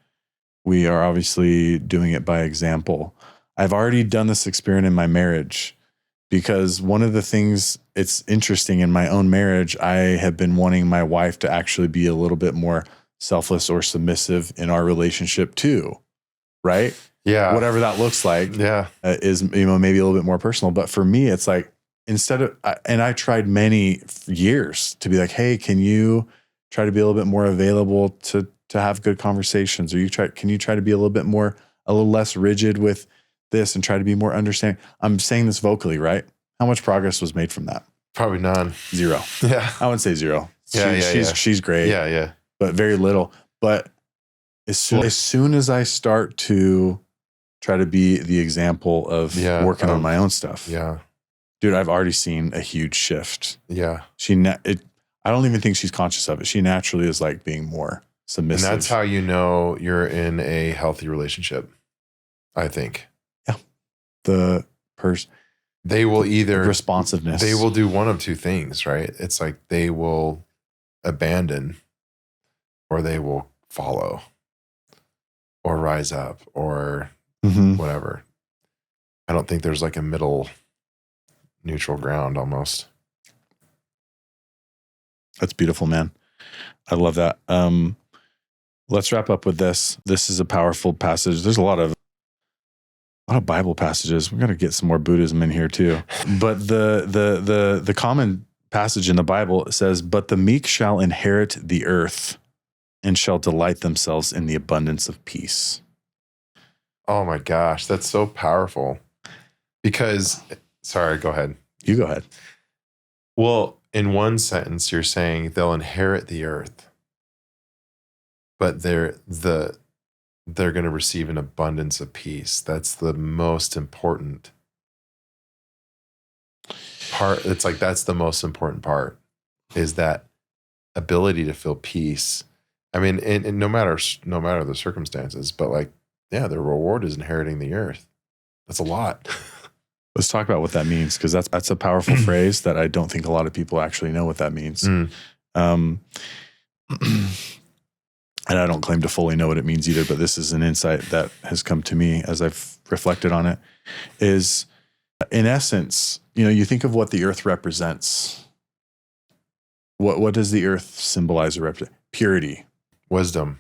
We are obviously doing it by example. I've already done this experiment in my marriage, because one of the things, it's interesting, in my own marriage, I have been wanting my wife to actually be a little bit more selfless or submissive in our relationship too, right? Yeah. Whatever that looks like is, maybe a little bit more personal. But for me, it's like, instead of, and I tried many years to be like, hey, can you try to be a little bit more available to have good conversations? Or can you try to be a little bit more a little less rigid with this and try to be more understanding. I'm saying this vocally, right? How much progress was made from that? Probably none. 0. Yeah. I wouldn't say 0. Yeah, She's great. Yeah. But very little. But as soon as I start to try to be the example of working on my own stuff. Yeah. Dude, I've already seen a huge shift. Yeah. I don't even think she's conscious of it. She naturally is like being more submissive. And that's how you know you're in a healthy relationship, I think. Yeah. They will either responsiveness. They will do one of two things, right? It's like they will abandon or they will follow or rise up or whatever. I don't think there's like a middle neutral ground almost. That's beautiful, man. I love that. Let's wrap up with this. This is a powerful passage. There's a lot of Bible passages. We're going to get some more Buddhism in here too. But the common passage in the Bible says, "But the meek shall inherit the earth and shall delight themselves in the abundance of peace." Oh my gosh, that's so powerful. Because, sorry, go ahead. You go ahead. Well, in one sentence, you're saying they'll inherit the earth, but they're going to receive an abundance of peace. That's the most important part. It's like that's the most important part, is that ability to feel peace. I mean, and no matter the circumstances, but like, yeah, the reward is inheriting the earth. That's a lot. Let's talk about what that means, because that's a powerful phrase that I don't think a lot of people actually know what that means. And I don't claim to fully know what it means either, but this is an insight that has come to me as I've reflected on it, is in essence, you think of what the earth represents. What does the earth symbolize or represent? Purity. Wisdom.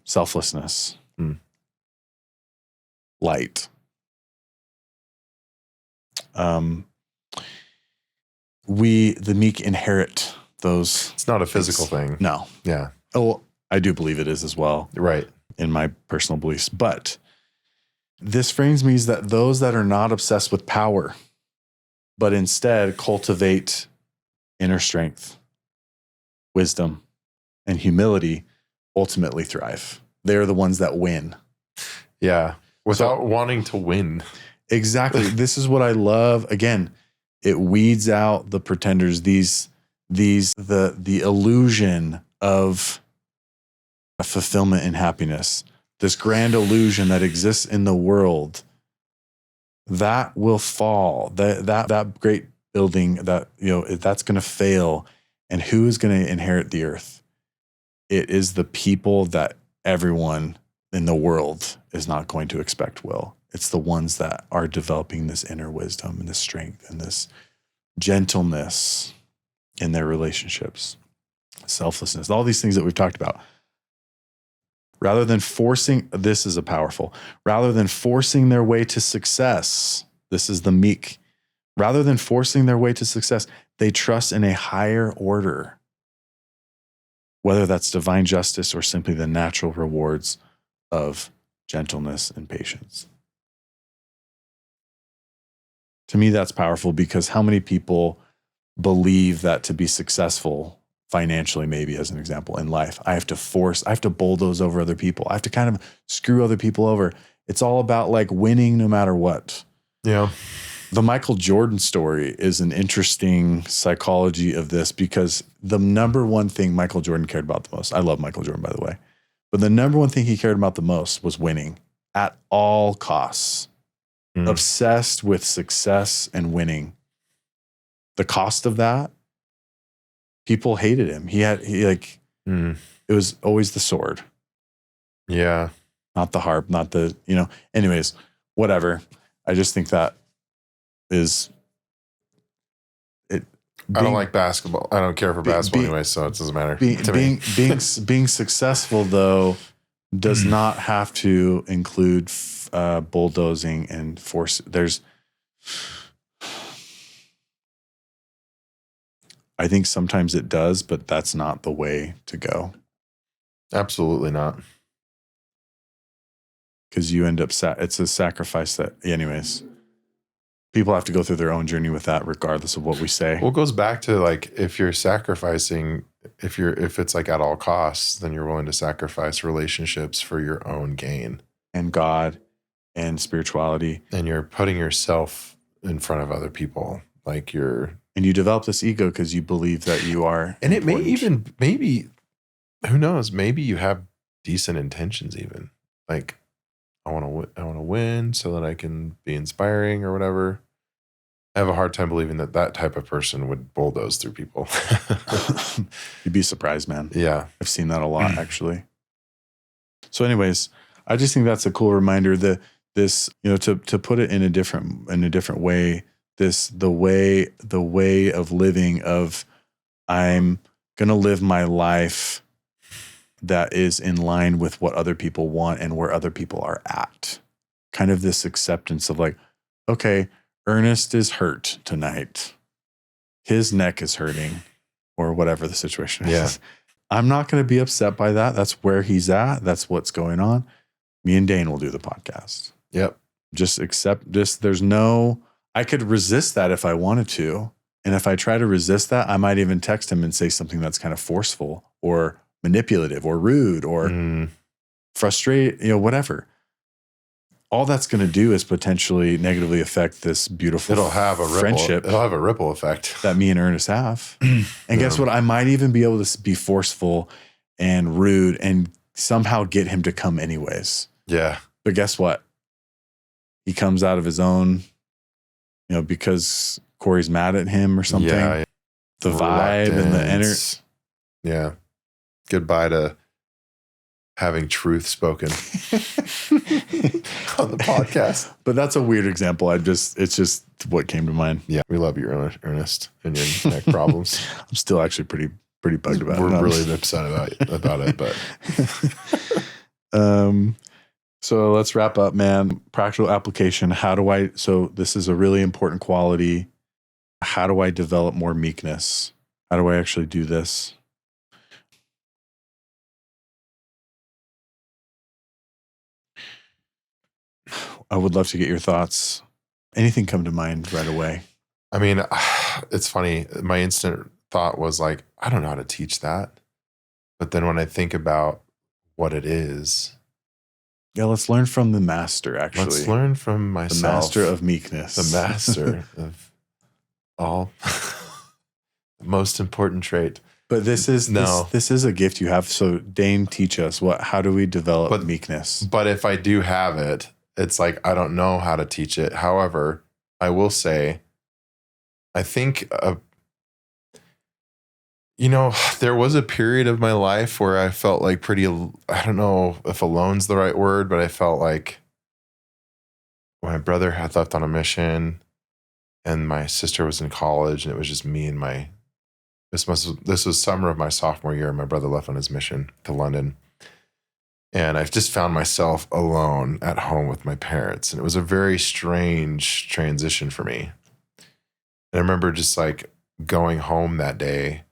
Selflessness. Light. The meek inherit those. It's not a physical thing. No. Yeah. Oh, I do believe it is as well. Right. In my personal beliefs. But this frames means that those that are not obsessed with power, but instead cultivate inner strength, wisdom, and humility, ultimately thrive. They're the ones that win. Yeah. Without wanting to win. Exactly. This is what I love. Again, it weeds out the pretenders, the illusion of fulfillment and happiness, this grand illusion that exists in the world, that will fall. That great building that's going to fail. And who is going to inherit the earth? It is the people that everyone in the world is not going to expect will. It's the ones that are developing this inner wisdom and this strength and this gentleness in their relationships, selflessness, all these things that we've talked about. Rather than forcing their way to success, this is the meek. Rather than forcing their way to success, they trust in a higher order, whether that's divine justice or simply the natural rewards of gentleness and patience. To me, that's powerful, because how many people believe that to be successful financially, maybe as an example in life, I have to bulldoze over other people. I have to kind of screw other people over. It's all about like winning no matter what. Yeah. The Michael Jordan story is an interesting psychology of this, because the number one thing Michael Jordan cared about the most, I love Michael Jordan, by the way, but the number one thing he cared about the most was winning at all costs. Obsessed with success and winning. The cost of that, people hated him. It was always the sword. Yeah. Not the harp, not the, anyways, whatever. I just think that is it. I don't like basketball. I don't care for basketball anyway, so it doesn't matter to me. Being successful, though, does not have to include bulldozing and force. I think sometimes it does, but that's not the way to go. Absolutely not. because you end up, it's a sacrifice that, anyways, people have to go through their own journey with that regardless of what we say. Well, it goes back to like, if you're sacrificing, if it's like at all costs, then you're willing to sacrifice relationships for your own gain. And God and spirituality. And you're putting yourself in front of other people. Like and you develop this ego because you believe that you are. And important. It may even, maybe, who knows, maybe you have decent intentions even. Like, I want to win so that I can be inspiring or whatever. I have a hard time believing that type of person would bulldoze through people. You'd be surprised, man. Yeah. I've seen that a lot, actually. So anyways, I just think that's a cool reminder that this, to put it in a different way, the way of living of, I'm going to live my life that is in line with what other people want and where other people are at. Kind of this acceptance of like, okay, Ernest is hurt tonight. His neck is hurting, or whatever the situation is. Yeah. I'm not going to be upset by that. That's where he's at. That's what's going on. Me and Dane will do the podcast. Yep. Just accept this. I could resist that if I wanted to. And if I try to resist that, I might even text him and say something that's kind of forceful or manipulative or rude or frustrate, whatever. All that's going to do is potentially negatively affect this beautiful friendship. It'll have a ripple effect that me and Ernest have. And guess what? I might even be able to be forceful and rude and somehow get him to come anyways. Yeah. But guess what? He comes out of his own, because Corey's mad at him or something. Yeah. The vibe and the energy. Yeah. Goodbye to having truth spoken on the podcast. But that's a weird example. It's just what came to mind. Yeah. We love you, Ernest, and your neck problems. I'm still actually pretty bugged about it. We're really upset about it, but. So let's wrap up, man. Practical application. So this is a really important quality. How do I develop more meekness? How do I actually do this? I would love to get your thoughts. Anything come to mind right away? I mean, it's funny. My instant thought was like, I don't know how to teach that. But then when I think about what it is. Yeah, let's learn from the master, actually. Let's learn from myself. The master of meekness. The master of all. Most important trait. But this is a gift you have. So Dane, teach us how do we develop meekness? But if I do have it, it's like, I don't know how to teach it. However, I will say, I think, there was a period of my life where I felt like I don't know if alone's the right word, but I felt like my brother had left on a mission and my sister was in college and it was just me and this was summer of my sophomore year. My brother left on his mission to London. And I just found myself alone at home with my parents. And it was a very strange transition for me. And I remember just like going home that day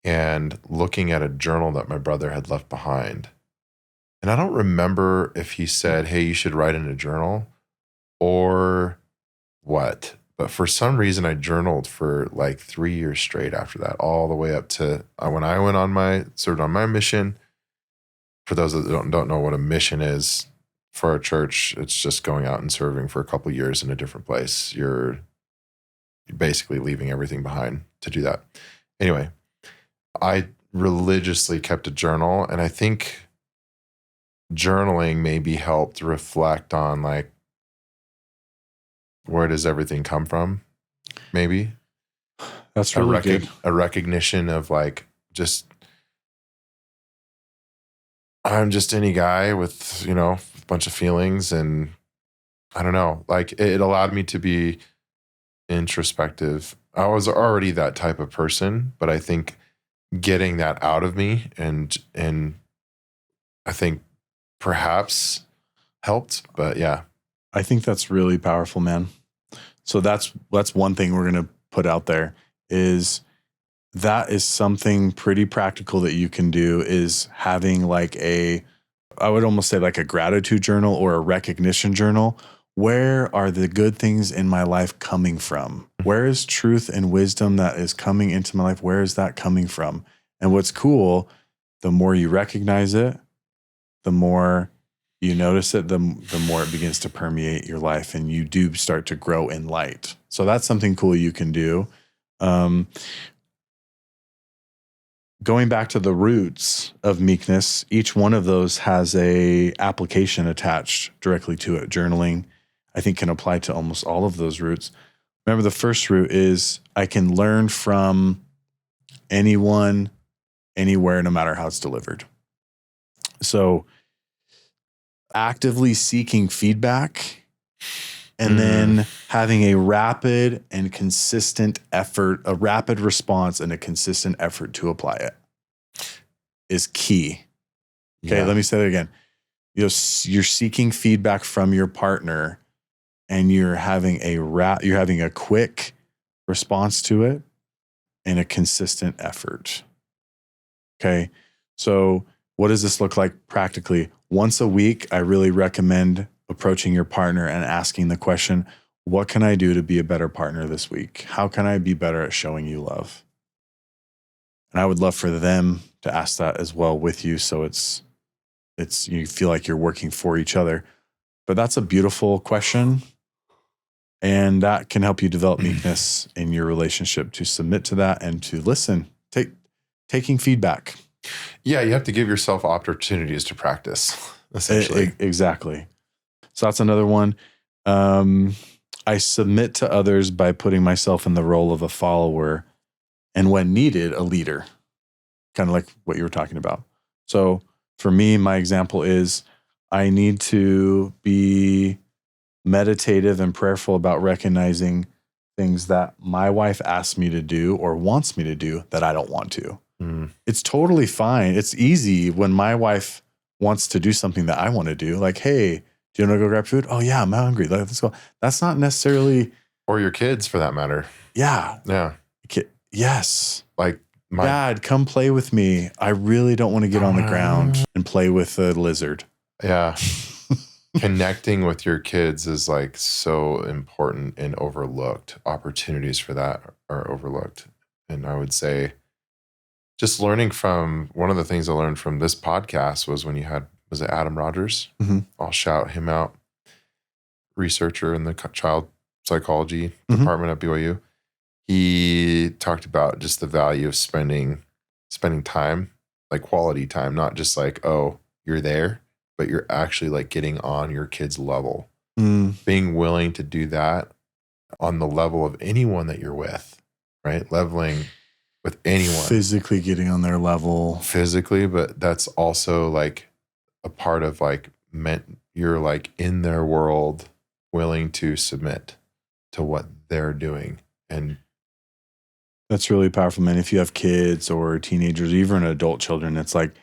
and looking at a journal that my brother had left behind. And I don't remember if he said, hey, you should write in a journal or what. But for some reason, I journaled for like 3 years straight after that, all the way up to when I served on my mission. For those that don't know what a mission is for our church, it's just going out and serving for a couple of years in a different place. You're basically leaving everything behind to do that. Anyway, I religiously kept a journal, and I think journaling maybe helped reflect on like, where does everything come from? Maybe that's really good. A recognition of like, I'm just any guy with, a bunch of feelings, and I don't know, like it allowed me to be introspective. I was already that type of person, but I think getting that out of me and I think perhaps helped, but yeah. I think that's really powerful, man. So that's one thing we're going to put out there is that is something pretty practical that you can do, is having like a I would almost say like a gratitude journal or a recognition journal. Where are the good things in my life coming from? Where is truth and wisdom that is coming into my life? Where is that coming from? And what's cool, the more you recognize it, the more you notice it, the more it begins to permeate your life, and you do start to grow in light. So that's something cool you can do. Going back to the roots of meekness, each one of those has a application attached directly to it. Journaling, I think, can apply to almost all of those roots. Remember, the first root is I can learn from anyone, anywhere, no matter how it's delivered. So actively seeking feedback and then having a rapid and consistent effort, a rapid response and a consistent effort to apply it is key. Okay, let me say that again. You're seeking feedback from your partner and you're having a quick response to it and a consistent effort. Okay, so what does this look like practically? Once a week, I really recommend approaching your partner and asking the question, what can I do to be a better partner this week? How can I be better at showing you love? And I would love for them to ask that as well with you. So it's you feel like you're working for each other. But that's a beautiful question. And that can help you develop meekness in your relationship, to submit to that and to listen, taking feedback. Yeah, you have to give yourself opportunities to practice, essentially. Exactly. So that's another one. I submit to others by putting myself in the role of a follower and, when needed, a leader, kind of like what you were talking about. So for me, my example is I need to be meditative and prayerful about recognizing things that my wife asks me to do or wants me to do that I don't want to. It's totally fine. It's easy when my wife wants to do something that I want to do. Like, hey, do you want to go grab food? Oh yeah, I'm hungry. Let's go. That's not necessarily. Or your kids, for that matter. Yeah. Yeah. Yes. Like, Dad, come play with me. I really don't want to get on the ground and play with a lizard. Yeah. Connecting with your kids is like so important and overlooked. Opportunities for that are overlooked. And I would say just learning from, one of the things I learned from this podcast was when you had, was it Adam Rogers? Mm-hmm. I'll shout him out. Researcher in the child psychology department at BYU. He talked about just the value of spending time, like quality time, not just like, oh, you're there, but you're actually like getting on your kid's level. Being willing to do that on the level of anyone that you're with, right? Leveling with anyone. Physically getting on their level. Physically, but that's also like a part of like you're like in their world, willing to submit to what they're doing. And that's really powerful, man. If you have kids or teenagers, even adult children, it's like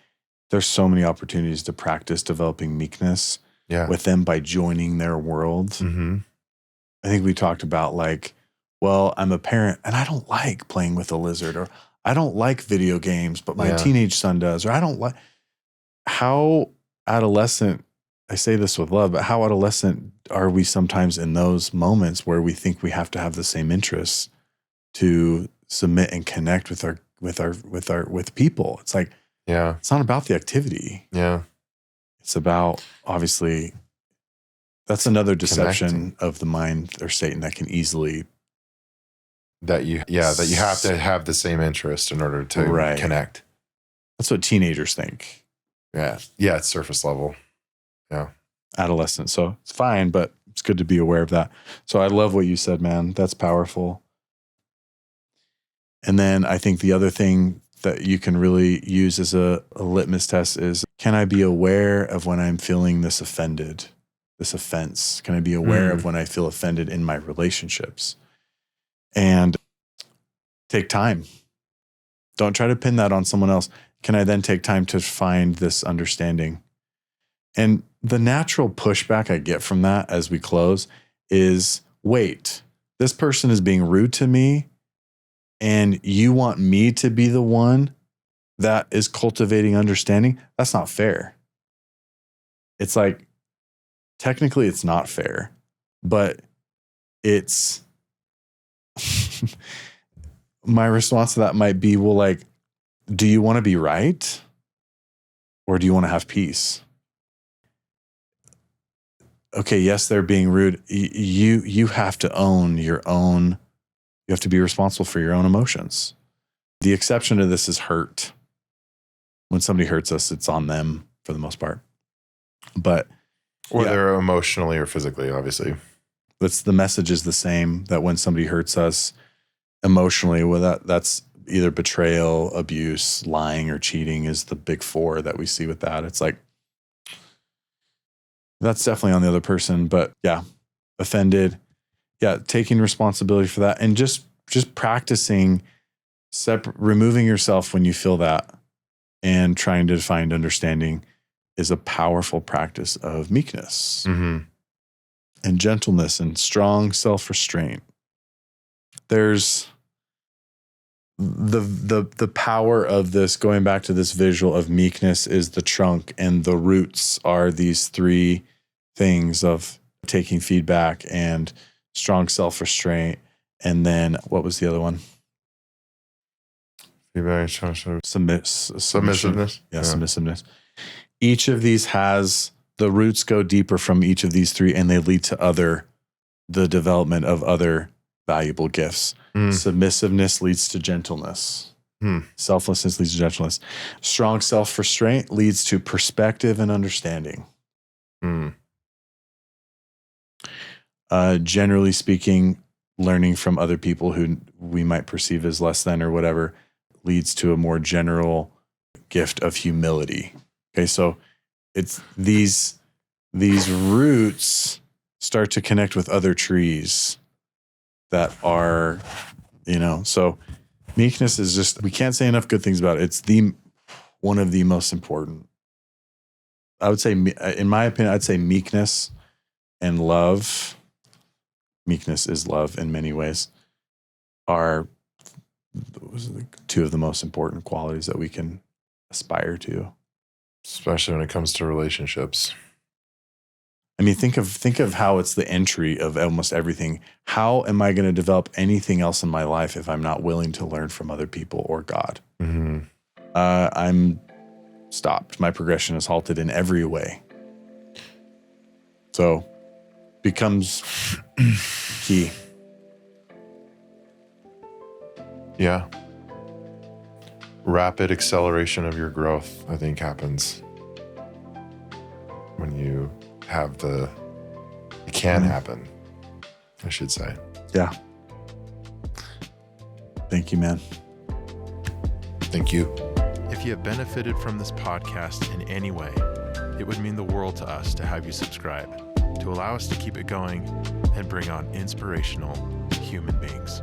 there's so many opportunities to practice developing meekness with them by joining their world. I think we talked about like, well, I'm a parent and I don't like playing with a lizard, or I don't like video games, but my teenage son does, or I don't like. How adolescent, I say this with love, but how adolescent are we sometimes in those moments where we think we have to have the same interests to submit and connect with people? It's like, it's not about the activity. It's about, obviously, that's another deception of the mind or Satan that can easily. That you have to have the same interest in order to connect. That's what teenagers think. Yeah, it's surface level. Yeah. Adolescent. So it's fine, but it's good to be aware of that. So I love what you said, man. That's powerful. And then I think the other thing that you can really use as a litmus test is, can I be aware of when I'm feeling this offense? Can I be aware of when I feel offended in my relationships? And take time. Don't try to pin that on someone else. Can I then take time to find this understanding? And the natural pushback I get from that as we close is, wait, this person is being rude to me, and you want me to be the one that is cultivating understanding? That's not fair. it's like, technically it's not fair, but it's my response to that might be, well, like, do you want to be right? Or do you want to have peace? Okay, yes, they're being rude. You have to own your own, you have to be responsible for your own emotions. The exception to this is hurt. When somebody hurts us, it's on them for the most part. But Whether emotionally or physically, obviously. The message is the same, that when somebody hurts us emotionally, well, that's either betrayal, abuse, lying, or cheating is the big four that we see with that. It's like, that's definitely on the other person, but yeah, offended. Yeah, taking responsibility for that and just practicing removing yourself when you feel that and trying to find understanding is a powerful practice of meekness and gentleness and strong self-restraint. There's the power of this, going back to this visual of meekness, is the trunk, and the roots are these three things of taking feedback and strong self-restraint. And then what was the other one? Submissiveness. Yeah, submissiveness. Each of these has, the roots go deeper from each of these three, and they lead to the development of other valuable gifts. Submissiveness leads to gentleness. Selflessness leads to gentleness. Strong self-restraint leads to perspective and understanding. Generally speaking, learning from other people who we might perceive as less than or whatever leads to a more general gift of humility. Okay, so it's these roots start to connect with other trees that are, so meekness is just, we can't say enough good things about it. It's one of the most important. I would say, in my opinion, I'd say meekness and love. Meekness is love in many ways, are two of the most important qualities that we can aspire to. Especially when it comes to relationships. I mean, think of how it's the entry of almost everything. How am I going to develop anything else in my life if I'm not willing to learn from other people or God? I'm stopped. My progression is halted in every way. So, becomes key. Yeah. Rapid acceleration of your growth, I think, happens when you have it can happen, I should say. Yeah. Thank you, man. Thank you. If you have benefited from this podcast in any way, it would mean the world to us to have you subscribe, to allow us to keep it going and bring on inspirational human beings.